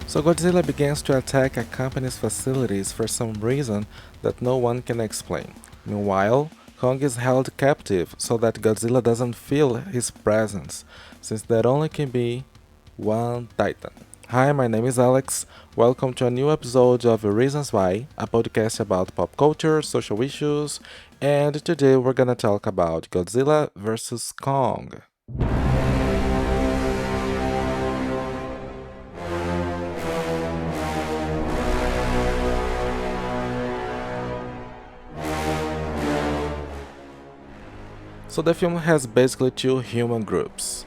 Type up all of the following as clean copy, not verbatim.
So Godzilla begins to attack a company's facilities for some reason that no one can explain. Meanwhile, Kong is held captive so that Godzilla doesn't feel his presence, since there only can be one Titan. Hi, my name is Alex. Welcome to a new episode of Reasons Why, a podcast about pop culture, social issues, and today we're gonna talk about Godzilla vs. Kong. So the film has basically two human groups.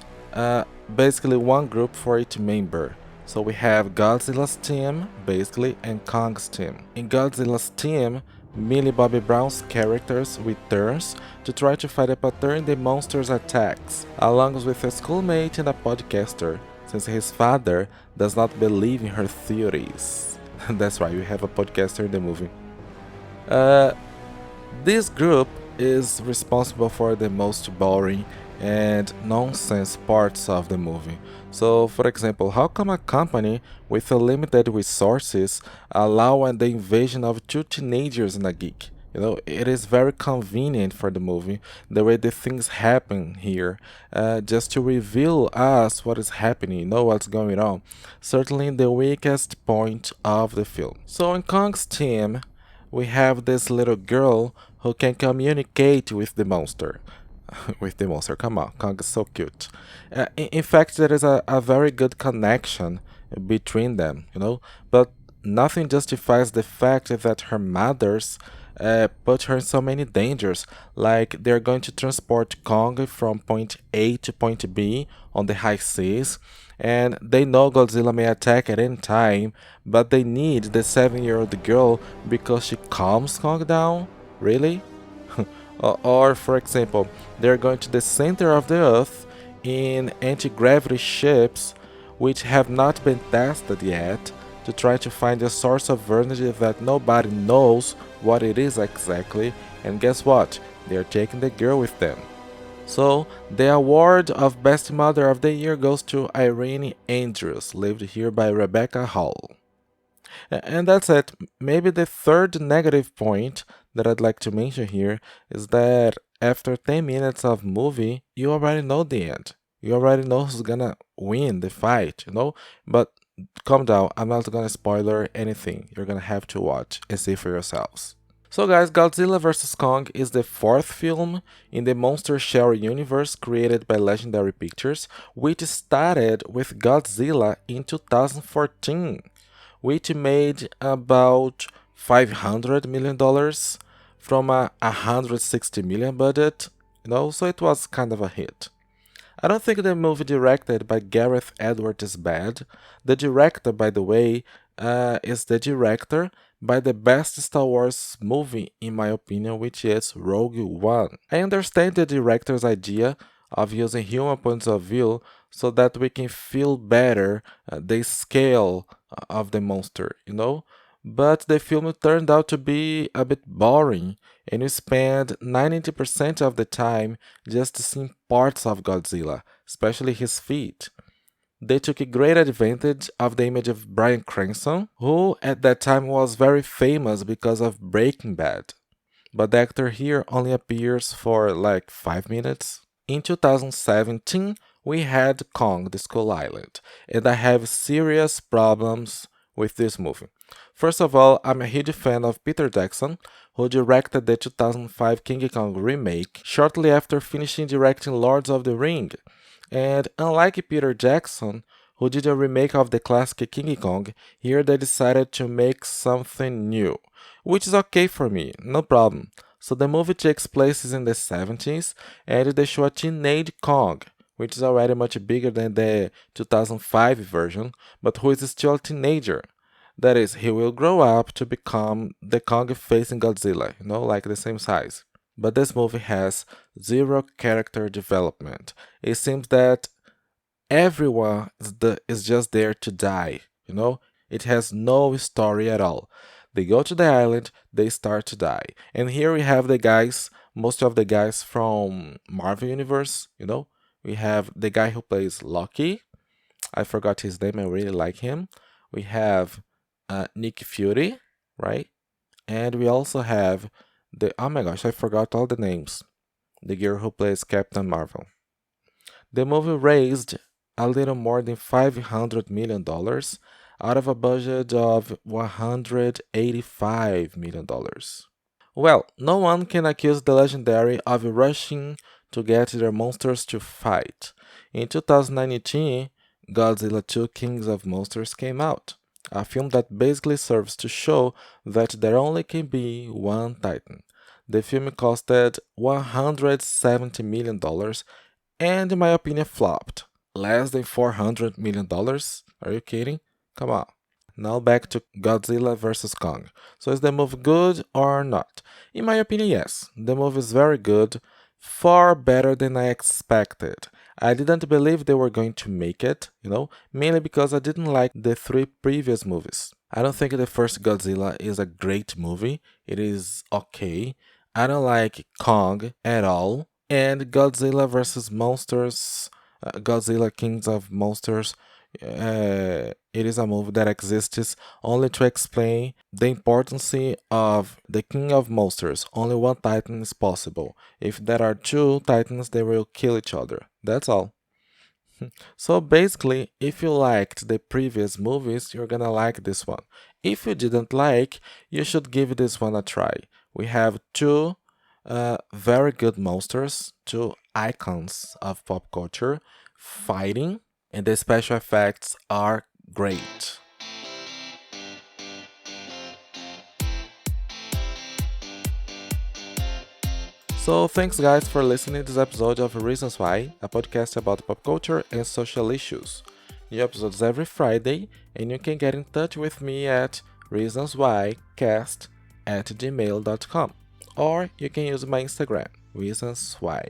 Basically one group for each member. So we have Godzilla's team, basically, and Kong's team. In Godzilla's team, Millie Bobby Brown's characters returns to try to fight a pattern in the monster's attacks, along with a schoolmate and a podcaster, since his father does not believe in her theories. That's right, we have a podcaster in the movie. Uh, this group is responsible for the most boring and nonsense parts of the movie. So, for example, how come a company with a limited resources allow the invasion of two teenagers in a geek? It is very convenient for the movie the way the things happen here, just to reveal us what is happening, what's going on. Certainly the weakest point of the film. So in Kong's team, we have this little girl who can communicate with the monster. With the monster, come on, Kong is so cute. In fact, there is a very good connection between them, but nothing justifies the fact that her mothers put her in so many dangers. Like they're going to transport Kong from point A to point B on the high seas, and they know Godzilla may attack at any time, but they need the 7-year-old girl because she calms Kong down? Really? Or, for example, they're going to the center of the Earth in anti-gravity ships which have not been tested yet to try to find a source of energy that nobody knows what it is exactly, and guess what? They're taking the girl with them. So, the award of Best Mother of the Year goes to Irene Andrews, lived here by Rebecca Hall. And that's it. Maybe the third negative point that I'd like to mention here is that after 10 minutes of movie, you already know the end. You already know who's gonna win the fight. But calm down, I'm not gonna spoiler anything. You're gonna have to watch and see for yourselves. So guys, Godzilla vs. Kong is the fourth film in the Monster Shell universe created by Legendary Pictures, which started with Godzilla in 2014, which made about $500 million from a $160 million budget, so it was kind of a hit. I don't think the movie directed by Gareth Edwards is bad. The director, by the way, is the director by the best Star Wars movie, in my opinion, which is Rogue One. I understand the director's idea of using human points of view so that we can feel better the scale of the monster. But the film turned out to be a bit boring, and you spend 90% of the time just seeing parts of Godzilla, especially his feet. They took a great advantage of the image of Bryan Cranston, who at that time was very famous because of Breaking Bad. But the actor here only appears for like 5 minutes. In 2017, we had Kong the Skull Island, and I have serious problems with this movie. First of all, I'm a huge fan of Peter Jackson, who directed the 2005 King Kong remake shortly after finishing directing Lords of the Ring. And unlike Peter Jackson, who did a remake of the classic King Kong, here they decided to make something new, which is okay for me, no problem. So the movie takes place in the 70s, and they show a teenage Kong, which is already much bigger than the 2005 version, but who is still a teenager. That is, he will grow up to become the Kong facing Godzilla, like the same size. But this movie has zero character development. It seems that everyone is just there to die. It has no story at all. They go to the island, they start to die. And here we have the guys, most of the guys from Marvel Universe. We have the guy who plays Loki. I forgot his name, I really like him. We have Nick Fury, right? And we also have oh my gosh, I forgot all the names. The girl who plays Captain Marvel. The movie raised a little more than $500 million out of a budget of $185 million. Well, no one can accuse the legendary of rushing to get their monsters to fight. In 2019, Godzilla 2 Kings of Monsters came out, a film that basically serves to show that there only can be one Titan. The film costed $170 million and, in my opinion, flopped. Less than $400 million? Are you kidding? Come on. Now back to Godzilla vs. Kong. So is the movie good or not? In my opinion, yes. The movie is very good, far better than I expected. I didn't believe they were going to make it, mainly because I didn't like the three previous movies. I don't think the first Godzilla is a great movie. It is okay. I don't like Kong at all. And Godzilla vs. Monsters, Godzilla Kings of Monsters, it is a movie that exists only to explain the importance of the King of Monsters. Only one Titan is possible. If there are two Titans, they will kill each other. That's all. So basically, if you liked the previous movies, you're gonna like this one. If you didn't like, you should give this one a try. We have two very good monsters, two icons of pop culture fighting, and the special effects are great. So thanks guys for listening to this episode of Reasons Why, a podcast about pop culture and social issues. New episodes every Friday, and you can get in touch with me at reasonswhycast@gmail.com, or you can use my Instagram, Reasons Why,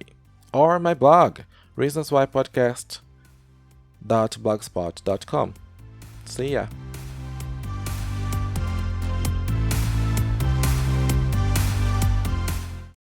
or my blog, reasonswhypodcast.blogspot.com. See ya!